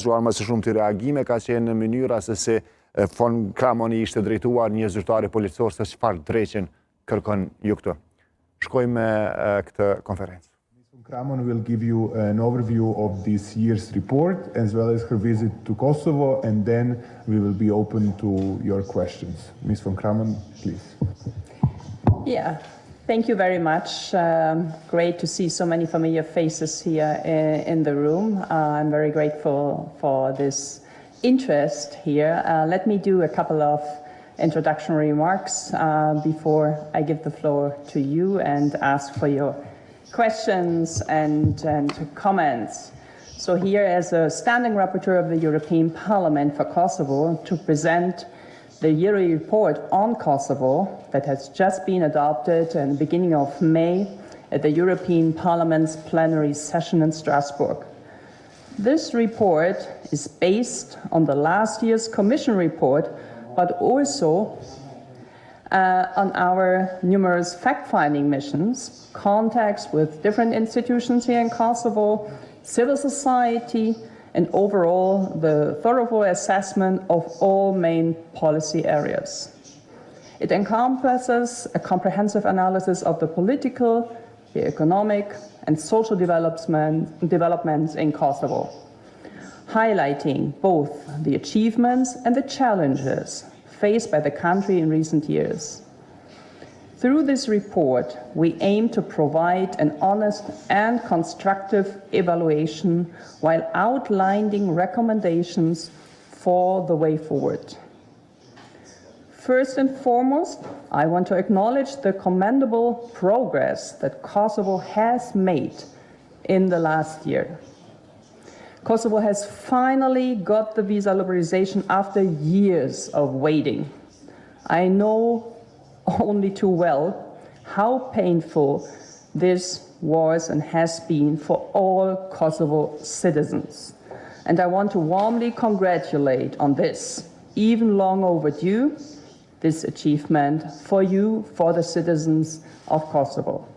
Zuar më së shumë të reagime ka qenë në mënyra se si von Cramoni ishte drejtuar një zyrtari policor se çfarë dreqen kërkon ju këtë. Shkojmë me këtë konferencë. Cramon will give you an overview of this year's report as well as her visit to Kosovo, and then we will be open to your questions. Ms. von Cramon, please. Yeah. Thank you very much. Great to see so many familiar faces here in the room. I'm very grateful for this interest here. Let me do a couple of introductory remarks before I give the floor to you and ask for your questions and comments. So here as a standing rapporteur of the European Parliament for Kosovo to present the yearly report on Kosovo that has just been adopted in the beginning of May at the European Parliament's plenary session in Strasbourg. This report is based on the last year's Commission report, but also on our numerous fact-finding missions, contacts with different institutions here in Kosovo, civil society, and overall the thorough assessment of all main policy areas. It encompasses a comprehensive analysis of the political, the economic, and social developments in Kosovo, highlighting both the achievements and the challenges faced by the country in recent years. Through this report, we aim to provide an honest and constructive evaluation while outlining recommendations for the way forward. First and foremost, I want to acknowledge the commendable progress that Kosovo has made in the last year. Kosovo has finally got the visa liberalization after years of waiting. I know only too well how painful this was and has been for all Kosovo citizens. And I want to warmly congratulate on this, even long overdue, this achievement for you, for the citizens of Kosovo.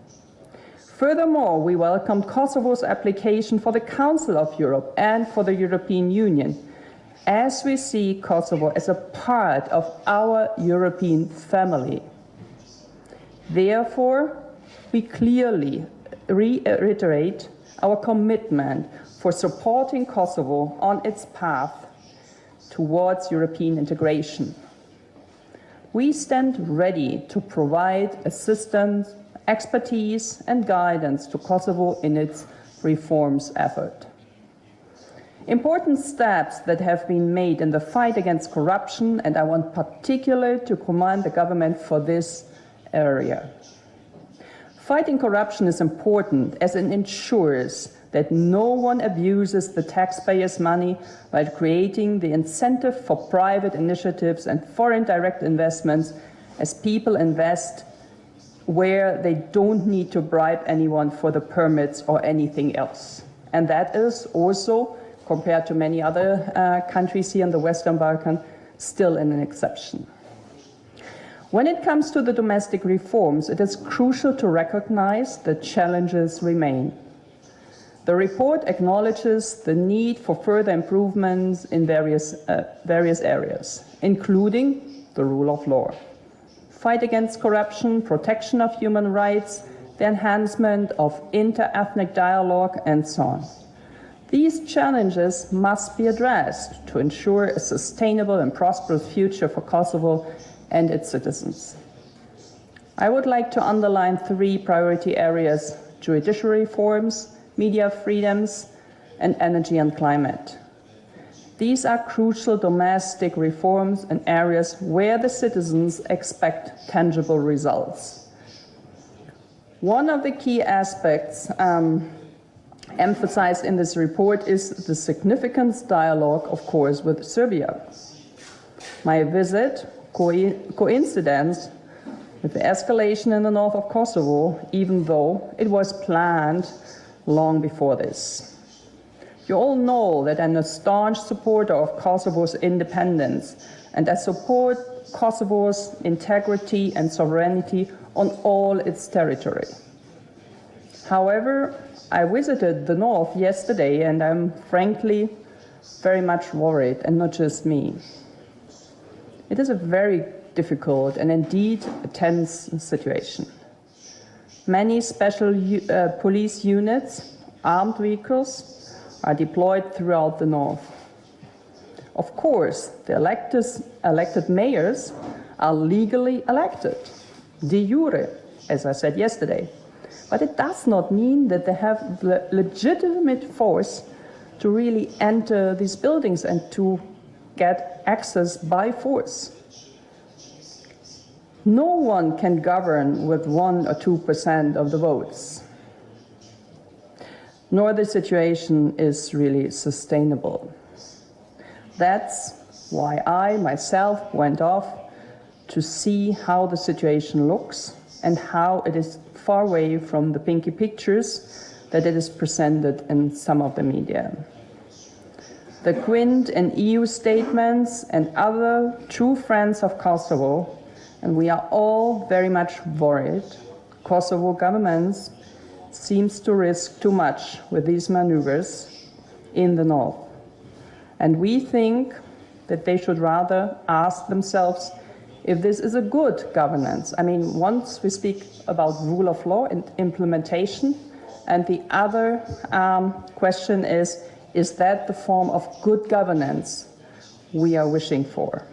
Furthermore, we welcome Kosovo's application for the Council of Europe and for the European Union, as we see Kosovo as a part of our European family. Therefore, we clearly reiterate our commitment for supporting Kosovo on its path towards European integration. We stand ready to provide assistance, expertise, and guidance to Kosovo in its reforms effort. Important steps that have been made in the fight against corruption, and I want particularly to commend the government for this area. Fighting corruption is important as it ensures that no one abuses the taxpayers' money by creating the incentive for private initiatives and foreign direct investments as people invest where they don't need to bribe anyone for the permits or anything else. And that is also, compared to many other countries here in the Western Balkans, still an exception. When it comes to the domestic reforms, it is crucial to recognize that challenges remain. The report acknowledges the need for further improvements in various areas, including the rule of law, fight against corruption, protection of human rights, the enhancement of inter-ethnic dialogue, and so on. These challenges must be addressed to ensure a sustainable and prosperous future for Kosovo and its citizens. I would like to underline 3 priority areas: judicial reforms, media freedoms, and energy and climate. These are crucial domestic reforms in areas where the citizens expect tangible results. One of the key aspects emphasized in this report is the significant dialogue, of course, with Serbia. My visit coincidence with the escalation in the north of Kosovo, even though it was planned long before this. You all know that I'm a staunch supporter of Kosovo's independence, and I support Kosovo's integrity and sovereignty on all its territory. However, I visited the north yesterday, and I'm frankly very much worried, and not just me. It is a very difficult and indeed a tense situation. Many special police units, armed vehicles, are deployed throughout the north. Of course, the elected mayors are legally elected, de jure, as I said yesterday. But it does not mean that they have the legitimate force to really enter these buildings and to get access by force. No one can govern with 1 or 2% of the votes, nor the situation is really sustainable. That's why I myself went off to see how the situation looks and how it is far away from the pinky pictures that it is presented in some of the media. The Quint and EU statements and other true friends of Kosovo, and we are all very much worried, Kosovo governments seems to risk too much with these maneuvers in the north. And we think that they should rather ask themselves if this is a good governance. I mean, once we speak about rule of law and implementation, and the other question is that the form of good governance we are wishing for?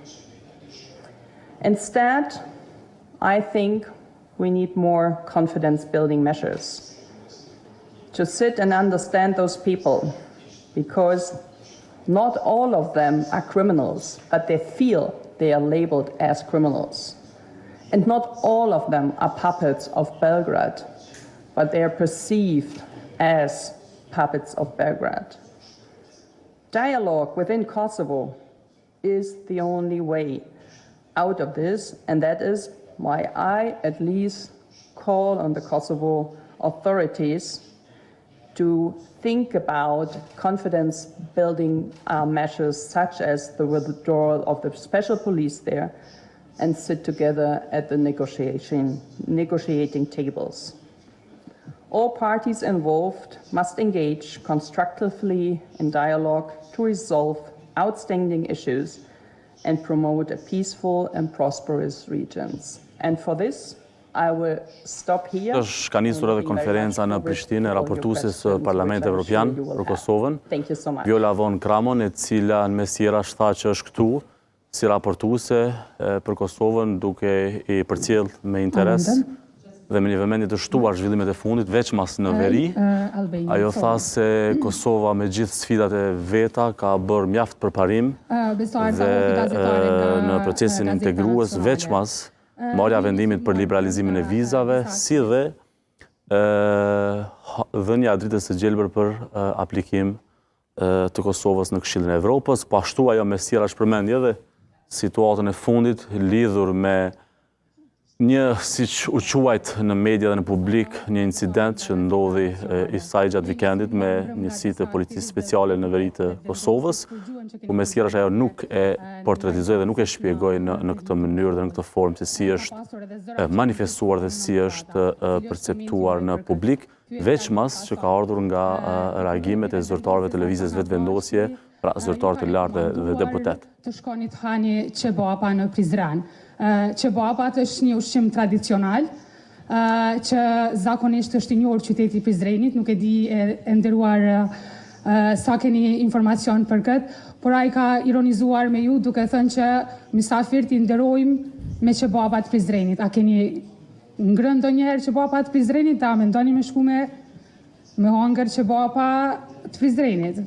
Instead, I think we need more confidence-building measures to sit and understand those people, because not all of them are criminals, but they feel they are labeled as criminals. And not all of them are puppets of Belgrade, but they are perceived as puppets of Belgrade. Dialogue within Kosovo is the only way out of this, and that is why I at least call on the Kosovo authorities to think about confidence-building measures such as the withdrawal of the special police there and sit together at the negotiating tables. All parties involved must engage constructively in dialogue to resolve outstanding issues and promote a peaceful and prosperous regions. And for this, I will stop here. Ka nisur edhe konferenca në Prishtinë e raportueses së Parlamentit Evropian për Kosovën, Viola von Cramon, e cila në mes tjerash tha që është këtu si raportuese për Kosovën, duke i përcjell me interes dhe me një vëmendje të shtuar zhvillimet e fundit, veçmas në veri. Ajo tha se Kosova me gjithë sfidat e veta ka bërë mjaft përparim dhe në procesin integrues, veçmas marrja vendimit për liberalizimin e vizave, si dhe dhënia e dritës së gjelbër për aplikim të Kosovës në Këshillin e Evropës. Po ashtu ajo mes tjerash përmendi edhe situatën e fundit lidhur me një, siç u quajt në media dhe në publik, një incident që ndodhi i saj gjatë vikendit me njësi të policisë speciale në veri të Kosovës, ku mes tjerash ajo nuk e portretizoi dhe nuk e shpjegoi në këtë mënyrë dhe në këtë formë se si është manifestuar dhe si është perceptuar në publik, veçmas që ka ardhur nga reagimet e zyrtarëve të lëvizjes vetëvendosje, pra zyrtarë të lartë dhe deputet. Të shkoni të hani qebapa në Prizren. Qebapat është një ushqim tradicional, që zakonisht është i njohur qyteti i Prizrenit, nuk e di e nderuar sa keni informacion për këtë, por ai ka ironizuar me ju duke thënë që mysafirët i nderojmë me qebapat Prizrenit. A keni ngrënë ndonjëherë qebapat Prizrenit? A mendoni me shku me hangër qebapa të Prizrenit?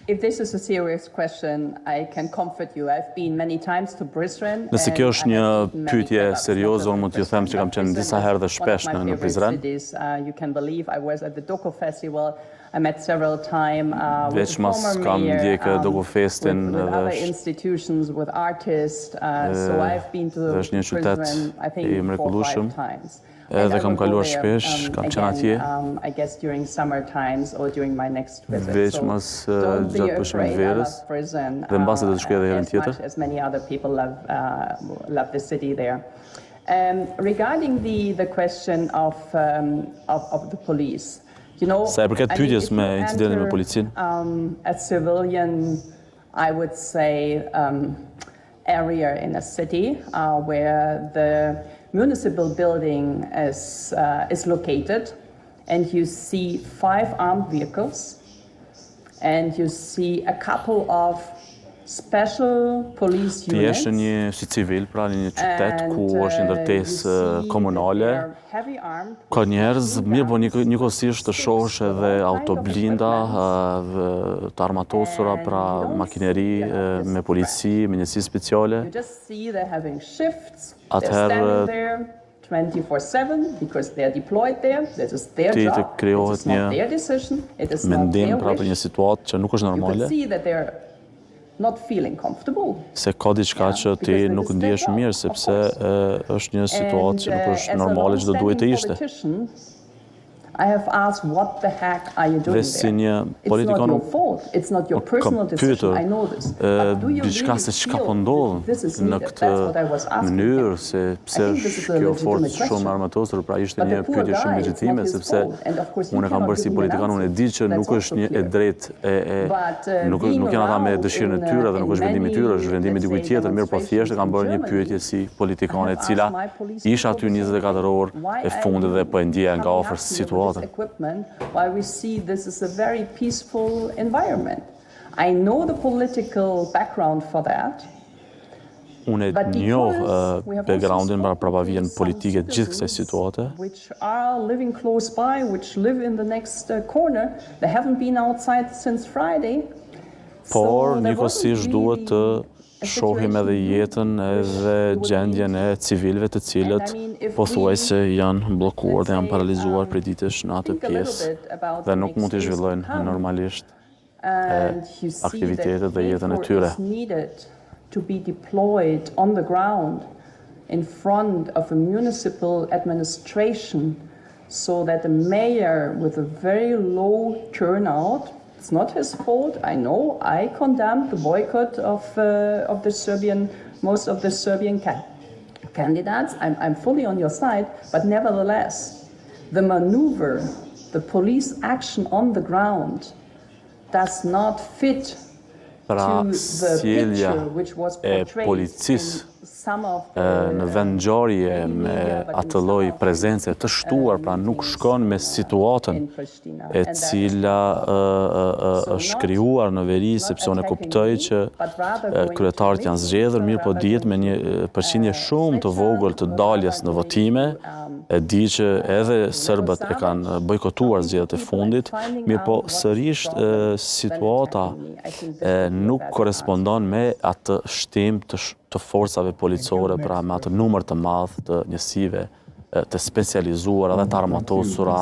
If this is a serious question, I can comfort you. I've been many times to Brisbane. Nëse kjo është një pyetje serioze, unë mund t'ju them që kam qenë disa herë dhe shpesh në Prizren. You can believe I was at the Doko Festival. I met several times with the former mayor, with other institutions, with artists. So I've been to Brisbane, I think, 4 or 5 times. Edhe kam kaluar shpesh, kam qenë atje. I guess during summer times or during my next visit. Veçmas gjatë pushimit verës. Dhe mbasi do të shkoj edhe herën tjetër. As many other people love the city there. Regarding the question of the police, Sa e përket pyetjes me incidentin me policinë, a civilian, I would say, area in a city where the municipal building is located, and you see 5 armed vehicles, and you see a couple of special police ti units. jesh një si civil, pra në një qytet ku është një ndërtesë komunale, ka njerëz, mirë po njëkohësisht të shohësh edhe autoblinda të armatosura, pra makineri me polici, me njësi speciale. Atëherë 24/7 because they are deployed there. That is their ti të job. krijohet It is not një their decision. It is not mendim their pra për një wish. situatë që nuk është You normale, can see that they're not feeling comfortable. se ka diçka që ti Because nuk it is ndihesh their job, mirë, of sepse course. është një situatë që nuk është as a normale që do duhet të ishte. long-standing politician, I have asked, what the heck are you doing Dhe si there? një It's politikon, not your fault. It's not your personal decision. I know this. But do you diçka really se çka feel po ndodh this is në needed? That's what I was këtë asking mënyrë, him. se pse I think this is a kjo legitimate forcë shumë question. armatosur, pra ishte But një the poor pyetje shumë guy, it's legjitime, not his sepse fault. And of course, you unë e kam cannot bërë si give me an politikan, unë e di që answer. nuk That's është also një e clear. drejtë, But, nuk being janë ata me around dëshirën e in, tyre dhe nuk in është vendimi i tyre, many, është vendimi i let's dikujt say, tjetër, mirë po thjesht e kam bërë një demonstrations in pyetje si politikane e I have cila asked my police isha aty people 24 orë why e fundit dhe po e ndjeja nga coming afër up here with situatën. this equipment while we see this is a very peaceful environment. I know the political background for that. Unë But e njoh because we have backgroundin also pra prapavijen spoken to politike some gjithë kësaj citizens situate, which are living close by, which live in the next corner, they haven't been outside since Friday. por So there njëkohësisht wasn't duhet të really a shohim edhe situation jetën edhe gjendjen e civilëve të cilët And I mean, if pothuajse janë bllokuar dhe janë let's say, paralizuar prej ditësh në atë think a little pjesë bit about dhe the nuk mund të next days to zhvillojnë come, normalisht and you see aktivitetet that dhe jetën e KFOR tyre. is needed to be deployed on the ground in front of a municipal administration so that the mayor with a very low turnout, it's not his fault, I know, I condemned the boycott of the Serbian, most of the Serbian candidates, I'm fully on your side, but nevertheless, the maneuver, the police action on the ground does not fit Pra to the sjellja picture which was e portrayed policisë in some of në the vendngjarje me atë lloj prezence të shtuar, pra nuk shkon me situatën in Pristina. e And that- cila është krijuar në veri, sepse unë e kuptoj që kryetarët janë zgjedhur, mirë po dihet me një përqindje shumë të vogël të daljes në votime, e di që edhe serbët e kanë bojkotuar zgjedhjet e fundit, mirë po sërish situata nuk korrespondon me atë shtim të forcave policore, pra me atë numër të madh të njësive të specializuara dhe të armatosura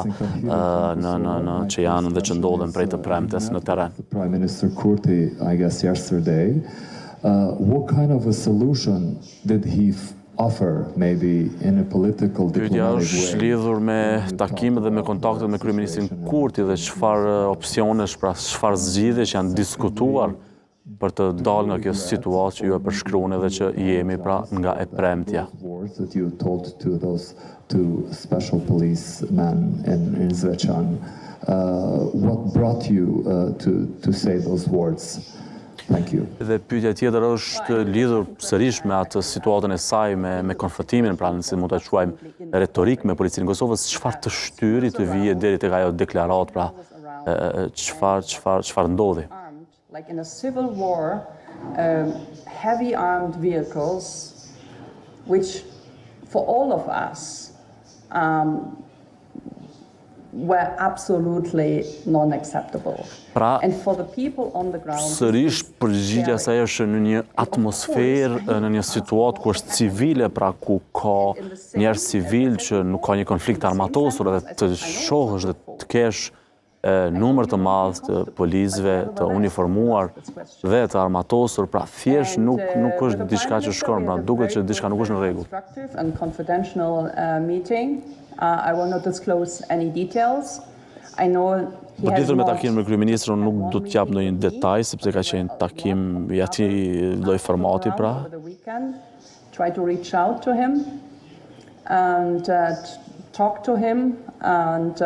që janë dhe që ndodhen prej të premtes në teren. Prime Minister Kurti, I guess, yesterday. What kind of a solution did he offer, maybe in a political, Pyetja diplomatic është way? lidhur me takimet dhe me kontaktet me kryeministrin Kurti dhe çfarë opsionesh, pra çfarë zgjidhje që janë diskutuar për të dalë nga kjo situatë që ju e përshkruani dhe që jemi pra nga e premtja. Words that you told to those two special policemen in Zvečan. What brought you to say those words? Thank you. Dhe pyetja tjetër është lidhur sërish me atë situatën e saj me konfrontimin, pra nëse mund ta quajmë retorik me policinë e Kosovës, çfarë të shtyri të vije deri tek ajo deklaratë, pra çfarë ndodhi. Like in a civil war, heavy armed vehicles, which for all of us were absolutely non-acceptable. Pra, And for the people on the ground, sërish përgjigjja saj është në një atmosferë, në një situatë ku është civile, pra ku ka njerëz civil që nuk ka një konflikt armatosur dhe të shohësh dhe të kesh numër të madh të policëve të uniformuar dhe të armatosur, pra thjesht nuk është diçka që shkon, pra duket që diçka nuk është në rregull. constructive and confidential meeting. I will not disclose any details. I know he Për has lidhur me not takimin me kryeministrin, nuk do të jap ndonjë detaj sepse ka qenë takim i atij lloj formati, pra. over the weekend. Try to reach out to him. and talk to him. And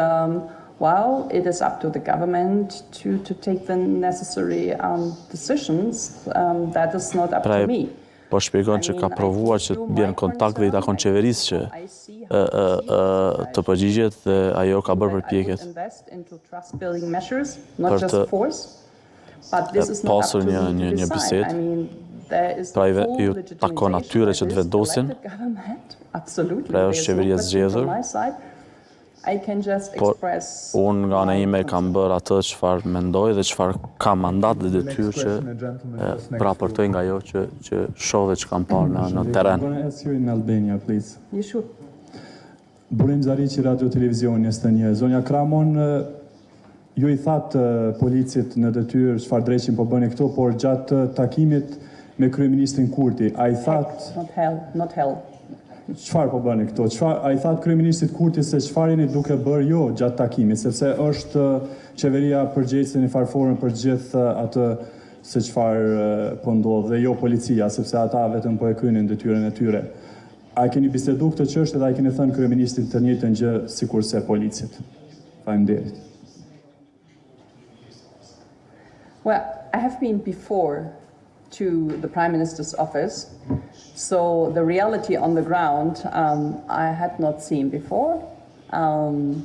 well, it is up to the government to take the necessary decisions. That is not up to me. Po shpjegon që ka provuar që të bjen kontakt dhe i takon qeverisë që të përgjigjet dhe ajo ka bërë përpjekjet për të pasur një bisedë. Pra ju takon atyre që të vendosin, pra është qeveria zgjedhur, por unë nga ana ime kam bërë atë çfarë mendoj dhe çfarë kam mandat dhe detyrë që raportoj nga ajo që shoh dhe që kam parë në terren. In Albania, please. Burim Zariqi, Radio Televizion, një zonja Cramon, ju i thatë policit në detyrë çfarë drejqin po bëni këtu, por gjatë takimit me kryeministrin Kurti, a i thatë... Not hell. Çfarë po bëni këto? A i thatë kryeministrit Kurti se çfarë jeni duke bërë jo gjatë takimit, sepse është qeveria përgjegjëse në farforën për gjithë atë se çfarë po ndodh dhe jo policia, sepse ata vetëm po e krynin detyrën e tyre. A keni bisedu këtë çështje dhe a keni thënë kryeministrit të njëjtën gjë sikurse policit? Faleminderit. Well, I have been before to the Prime Minister's office, so the reality on the ground I had not seen before. And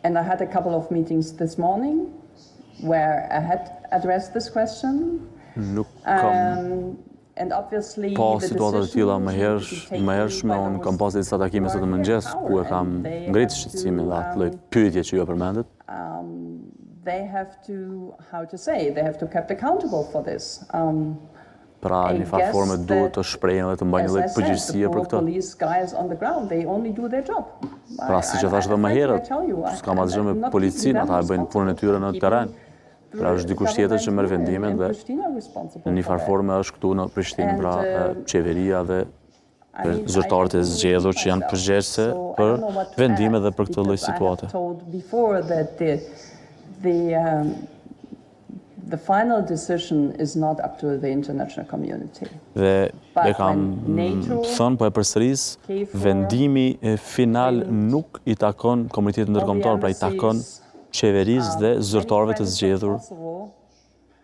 I had a couple of meetings this morning where I had addressed this question. Nuk kam pas situata të tilla më hershme, unë kam pas disa takime sot mëngjes ku e kam ngritë shqetësimin dhe atë lloj pyetje që ju përmendet. They have to, how to say, they have to kept accountable for this. Pra një farë forme duhet të shprehen dhe të mbajnë lloj përgjegjësie për këtë. Pra siç e thash edhe më herët, s'kam asgjë me policinë, ata e bëjnë punën e tyre në terren. Pra është dikush tjetër që merr vendimet dhe në një farë forme është këtu në Prishtinë, pra qeveria dhe zyrtarët e zgjedhur që janë përgjegjëse për vendimet dhe për këtë lloj situate. The final decision is not up to the international community. Dhe e kam thënë, po e përsëris, vendimi final nuk i takon komunitetit ndërkombëtar, pra i takon qeverisë dhe zyrtarëve të zgjedhur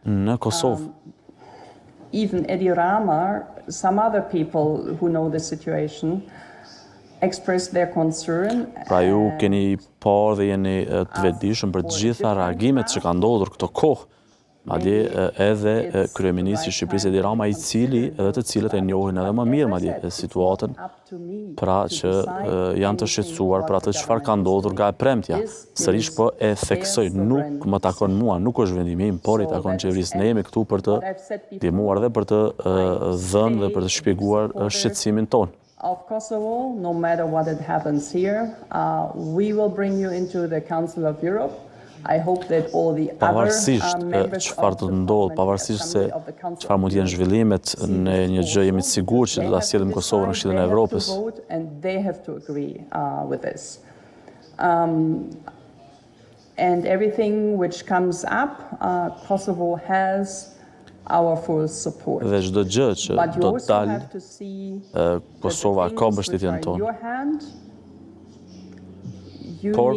në Kosovë. Even Edi Rama, some other people who know the situation, expressed their concern. Pra ju keni parë dhe jeni të vetëdijshëm për të gjitha reagimet që kanë ndodhur këto kohë. Madje edhe kryeministri i Shqipërisë Edi Rama, i cili edhe të cilët e njohin edhe më mirë madje situatën, pra që janë të shqetësuar për atë çfarë ka ndodhur nga e premtja. Sërish po e theksoj, nuk më takon mua, nuk është vendimi im, por i takon qeverisë. Ne jemi këtu për të ndihmuar dhe për të dhënë dhe për të shpjeguar shqetësimin tonë. Of Kosovo, no matter what it happens here, we will bring you into the Council of Europe. I hope that all the pavarësisht çfarë do të ndodhë, pavarësisht se çfarë mund të jenë zhvillimet në një gjë, jemi të sigurt që do ta sjellim Kosovën në Këshillin e Evropës. And they have to agree with this. And everything which comes up, Kosovo has our full support. Dhe çdo gjë që do të dalë, Kosova ka mbështetjen tonë. Por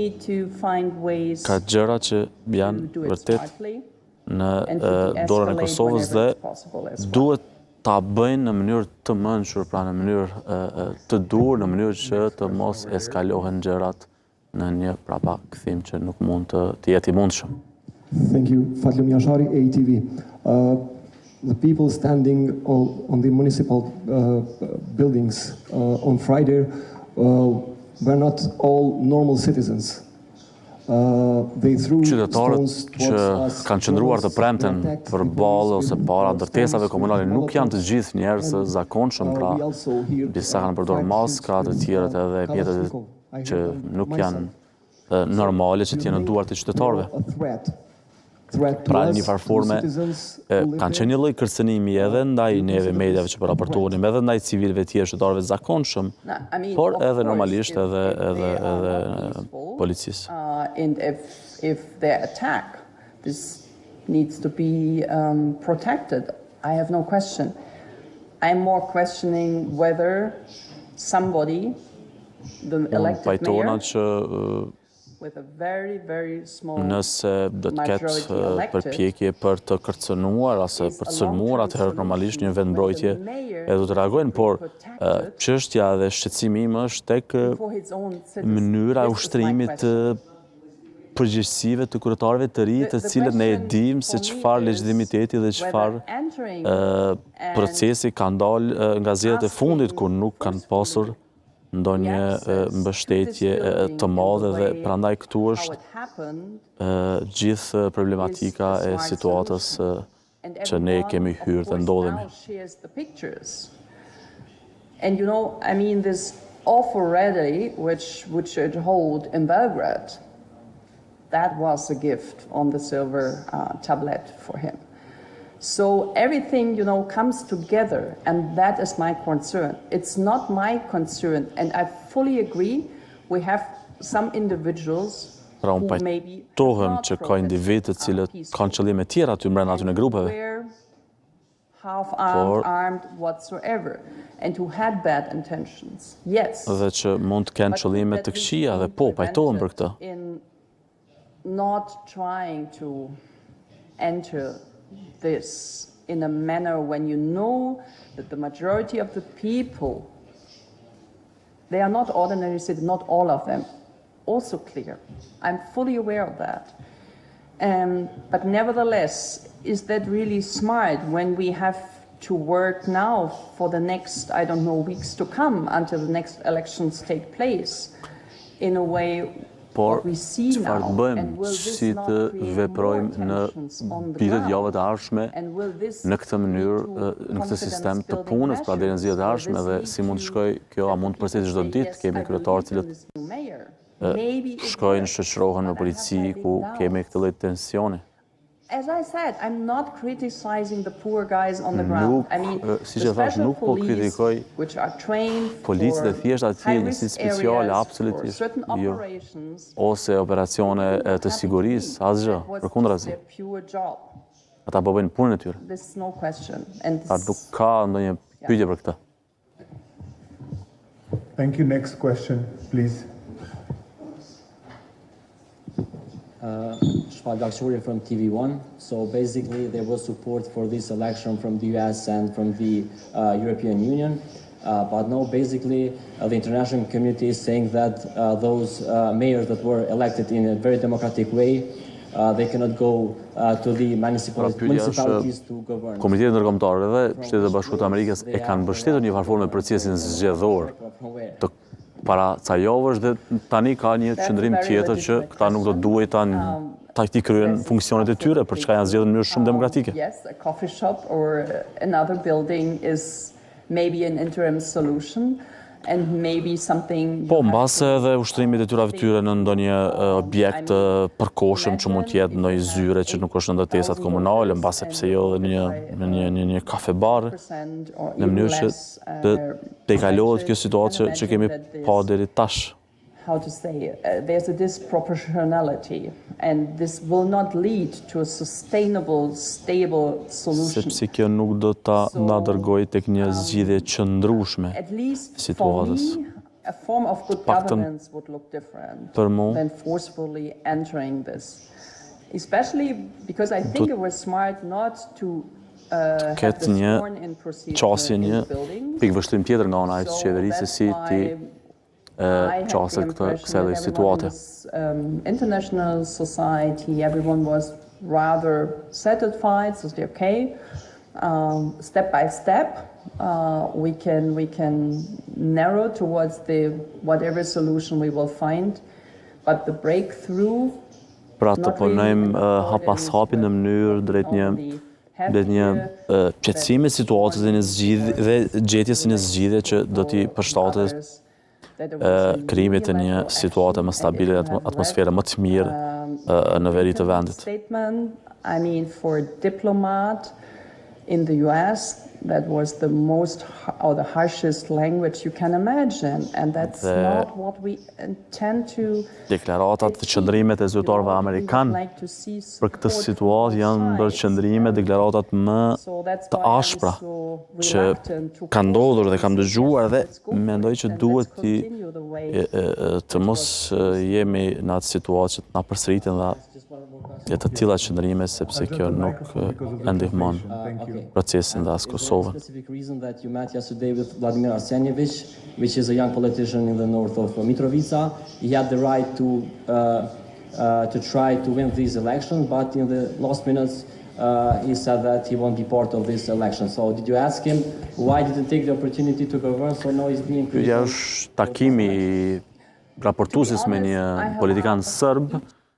ka gjëra që janë vërtet në dorën e Kosovës dhe duhet ta bëjnë në mënyrë të mençur, pra në mënyrë të dur, në mënyrë që të mos eskalohen gjërat në një prapakthim që nuk mund të jetë i mundshëm. Thank you. Fatlum Jashari, ATV. The people standing on the municipal buildings on Friday were not all normal citizens. Qytetarët që kanë qëndruar të premten përballë ose para ndërtesave komunale nuk janë të gjithë njerëz të zakonshëm, pra disa kanë përdorur maska, të tjerët edhe mjetet që nuk janë normale që të jenë në duart e qytetarëve. Pra në një farë forme kanë qenë një lloj kërcënimi edhe ndaj neve mediave që po raportonim, edhe ndaj civilëve tjerë qytetarëve të zakonshëm, por edhe normalisht edhe policisë. And if they're attacked, this needs to be protected. I have no question. I'm more questioning whether somebody, the Unë elected pajtona mayor, që with a very, very small nëse do të ketë majority elected, përpjekje për të kërcënuar ose për të sulmuar, atëherë normalisht një vendmbrojtje e do të reagojnë, por çështja dhe shqetësimi im është tek for his own citizens. mënyra e This is my ushtrimit të question. përgjegjësive të kryetarëve të ri, të cilët ne e dim se çfarë legitimiteti dhe çfarë procesi ka ndalë nga zgjedhjet e fundit, kur nuk kanë pasur ndonjë mbështetje të madhe dhe prandaj këtu është gjithë problematika e situatës që ne kemi hyrë dhe ndodhemi. And you know, I mean, this offer rally which it hold in Belgrade, that was a gift on the silver tablet for him. So everything, you know, comes together, and that is my concern. It's not my concern, and I fully agree, we have some individuals Pra unë pajtohem që ka individ të cilët kanë qëllime tjera aty brenda atyre grupeve, half-armed whatsoever, and who had bad intentions. Yes. Dhe që mund të kenë qëllime të këqija dhe po, pajtohem për këtë. In not trying to enter this in a manner when you know that the majority of the people, they are not ordinary citizens, not all of them, also clear. I'm fully aware of that. But nevertheless, is that really smart when we have to work now for the next, I don't know, weeks to come until the next elections take place in a way Por, what we see çfarë now, të bëjmë, and will this si not të create veprojmë more në tensions on the ditët ground? javë të ardhshme, And will this në këtë mënyrë, lead to në këtë sistem të confidence-building punës, pra deri në zgjedhjet e measures? ardhshme, Will dhe this si mund të lead shkojë kjo, a mund të përsëritet çdo ditë, Yes, kemi I kryetarë believe cilët in this new mayor. Maybe it shkojnë, will. shoqërohen me But I have polici, my ku big kemi doubts. këtë lloj tensioni. As I said, I'm not criticizing the poor guys on the ground. Nuk, I mean, si the që thash, special nuk po police, kritikoj which are trained policët e for thjesht atje, high-risk njësi speciale, areas, for absolutisht, certain jo. operations, Ose operacione të sigurisë, asgjë, that was përkundrazi. their pure job. Ata po bëjnë punën e tyre. This is no question. And Pra nuk ka ndonjë pyetje për këtë. Thank you. Next question, please. Shfagakshuri from TV1. So basically there was support for this election from the US and from the European Union. But now basically the international community is saying that those mayors that were elected in a very democratic way, they cannot go to the municipalities to govern. Komiteti ndërkombëtar dhe Shtetet e Bashkuara të Amerikës e kanë mbështetur një farë forme procesin zgjedhor të para ca javësh dhe tani ka një qëndrim tjetër që këta nuk do duhet ta kryen funksionet e tyre për çka janë zgjedhur në mënyrë shumë demokratike. Yes, a coffee shop or another building is maybe an interim solution and maybe something. Po, mbase edhe ushtrimit e tyre fytyre në ndonjë objekt përkohshëm që mund të jetë ndonjë zyre që nuk është në ndërtesat komunale, mbase pse jo në një kafe-bar, në mënyrë që të kalohet kjo situatë që kemi pa deri tash. How to say, there's a disproportionality, and this will not lead to a sustainable, stable solution. Sepse kjo nuk do ta na dërgojë tek një zgjidhje qëndrueshme At least for situatës. me, a form of good governance would look different Për mu, than forcefully entering this. Especially because I think it was smart not to have ketë the një sworn-in procedure qasje, in një buildings. pikëvështrim tjetër nga ana e So qeverisë se that's si why ti I had qasë the impression kësaj lloj that everyone in situate. this, international society, everyone was rather satisfied, so okay, step by step, we can narrow towards the whatever solution we will find, but the breakthrough. Pra të punojmë hap pas hapi në mënyrë drejt një qetësimi të situatës dhe një zgjidhje dhe gjetjes së një zgjidhje që do t'i përshtatet krijimit të një situate më stabile, atmosfere më të mirë në veri të vendit. Statement, I mean, for a diplomat in the US, that was the most or the harshest language you can imagine, and that's not what we intend to. Deklaratat të qëndrimet e zyrtarëve amerikanë për këtë situatë janë ndër qëndrimet, deklaratat më të ashpra që kanë ndodhur dhe kam dëgjuar dhe mendoj që duhet të mos jemi në atë situatë që të na përsëriten dhe të tilla qëndrime sepse kjo nuk e ndihmon procesin dhe as Kosovën. Specific reason that you met yesterday with Vladimir Arsenjevich, which is a young politician in the north of Mitrovica. He had the right to try to win these elections, but in the last minutes he said that he won't be part of this election. So did you ask him why didn't he take the opportunity to govern? So now he's being Pyetja është takimi i raportuesit me një politikan serb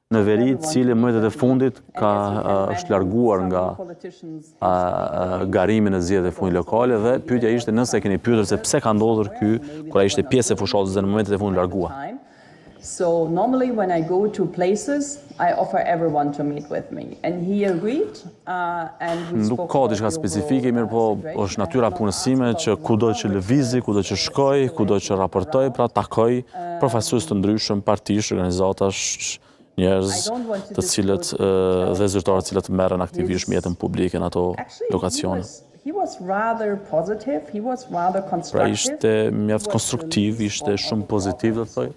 në veri, cili mëtet e fundit është larguar nga garimi në zgjedhjet e fundit lokale dhe pyetja ishte nëse keni pyetur se pse ka ndodhur ky kur ai ishte pjesë e fushës dhe në momentet e fundit largua. So normally when I go to places, I offer everyone to meet with me, and he agreed. And we spoke. Nuk ka diçka specifike, mirë po është natyra punësime që kudo që lëvizi, kudo që shkoj, kudo që raportoj, pra takoj profesorë të ndryshëm, partish, organizatash, njerëz të cilët dhe zyrtarë të cilët merren aktivisht me jetën publike në ato lokacione. He was rather positive, he was rather constructive. Pra ishte mjaft konstruktiv, ishte shumë pozitiv, do të thoj.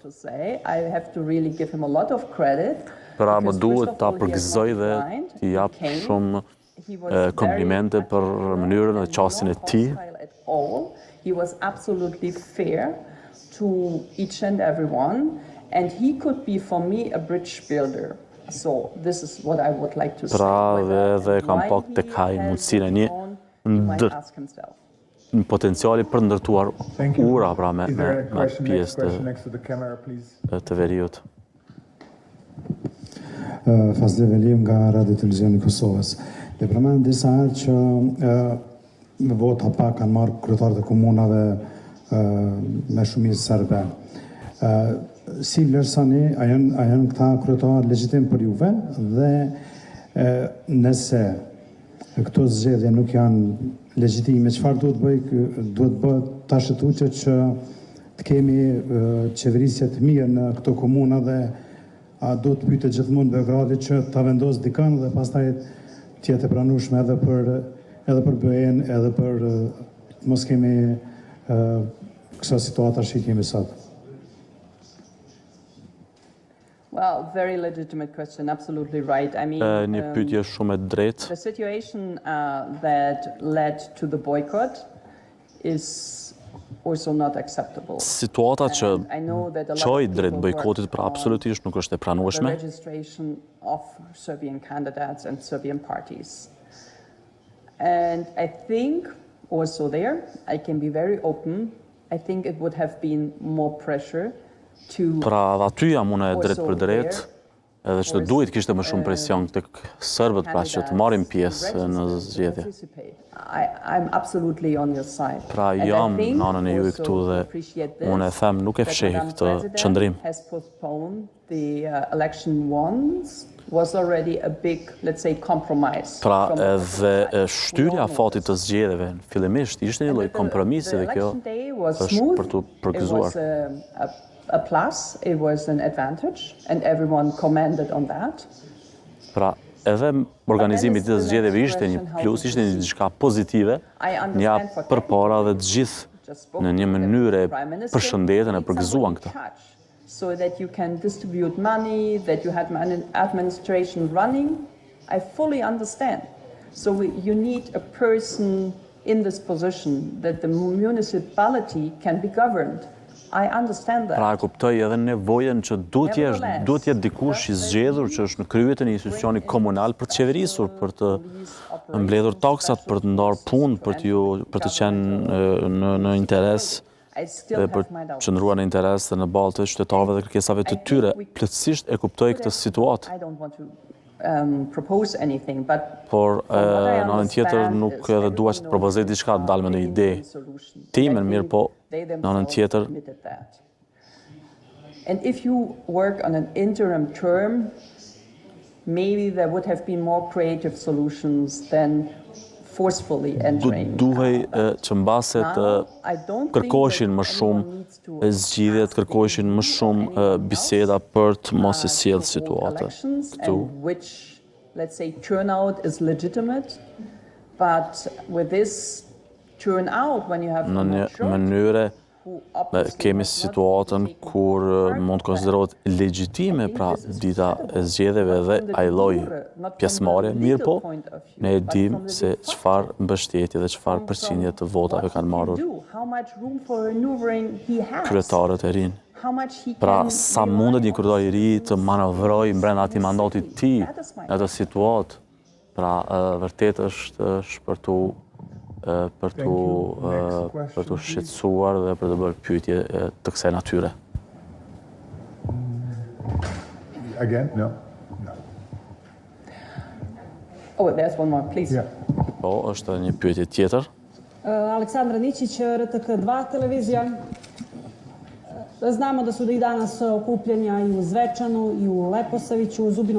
I have to really give him a lot of credit. Pra më duhet ta përgëzoj dhe t'i jap shumë komplimente për mënyrën dhe qasjen e tij. He was absolutely fair to each and everyone. And he could be for me a bridge builder. So this is what I would like to say. Pra dhe kam pak tek ai mundësinë e një në potenciali për ndërtuar ura pra me pjesë të veriut. Fazle Velim nga Radio Televizioni Kosovës. Dhe përmend disa herë që me vota pak kanë marrë kryetarët e komunave me shumicë serbe. Si vlerësoni, a janë këta kryetarë legjitim për juve dhe nëse këto zgjedhje nuk janë legjitime, çfarë duhet bëhet tashëtuqe që të kemi qeverisje të mirë në këto komuna dhe a do të pyetet gjithmonë Beogradi që ta vendos dikën dhe pastaj të jetë e pranueshme edhe për BE-n, edhe për mos kemi kësa situata që kemi sot. Well, very legitimate question, absolutely right. I mean, një pyetje shumë e drejtë. The situation that led to the boycott is also not acceptable. Situata që çoi drejt bojkotit pra absolutisht nuk është e pranueshme. The registration of Serbian candidates and Serbian parties. And I think also there, I can be very open. I think it would have been more pressure. Pra dhe aty jam unë e drejt për drejt, edhe që të duhet kishte më shumë presion tek serbët pra që të marrin pjesë në zgjedhje. Pra jam në anën e juaj këtu dhe unë e them nuk e fsheh këtë qëndrim. Pra edhe shtyrja fatit të zgjedhjeve fillimisht ishte një lloj kompromisi dhe kjo është për të përgëzuar. A plus, it was an advantage, and everyone commented on that. Pra, edhe organizimi i të zgjedhjeve ishte një plus, ishte një diçka pozitive, një përpara dhe të gjithë në një mënyrë përshëndetën e përgëzuan këtë. So that you can distribute money, that you had administration running, I fully understand. So you need a person in this position that the municipality can be governed. I understand that. Pra e kuptoj edhe nevojën që duhet jetë dikush i zgjedhur që është në krye të një institucioni komunal për të qeverisur, për të mbledhur taksat, për të ndarë punë, për të qenë në interes dhe për të qëndruar në interes dhe në balë të qytetarëve dhe kërkesave të tyre. Plotësisht e kuptoj këtë situatë. Por në anën tjetër nuk edhe dua që të propozoj diçka të dalë me në ide timen, mirë po në anën tjetër. And if you work on an interim term, maybe there would have been more creative solutions than forcefully entering. Duhej që mbaset kërkojshin më shumë zgjidhjet, kërkojshin më shumë biseda për të mos e sjellë situatën këtu. Which, let's say, turnout is legitimate, but with this turnout, when you have Në një mënyre kemi situatën kur mund konsiderohet legjitime pra dita e zgjedhjeve dhe ai lloj pjesëmarrje, mirë po, ne e dim se çfarë mbështetje dhe çfarë përqindje të votave kanë marrur kryetarët e rinj. Pra, sa mundet një kryetar i ri të manovrojë brenda atij mandatit të tij në atë situatë, pra vërtet është shpërtu për të shqetësuar dhe për të bërë pyetje të kësaj natyre. Again? No. Oh, there's one more, please. Yeah. Po, është një pyetje tjetër. Aleksandra Ničić, RTK2 televizija. Znamo da su da i danas okupljanja i u Zvečanu, i u Leposaviću, u Zubinom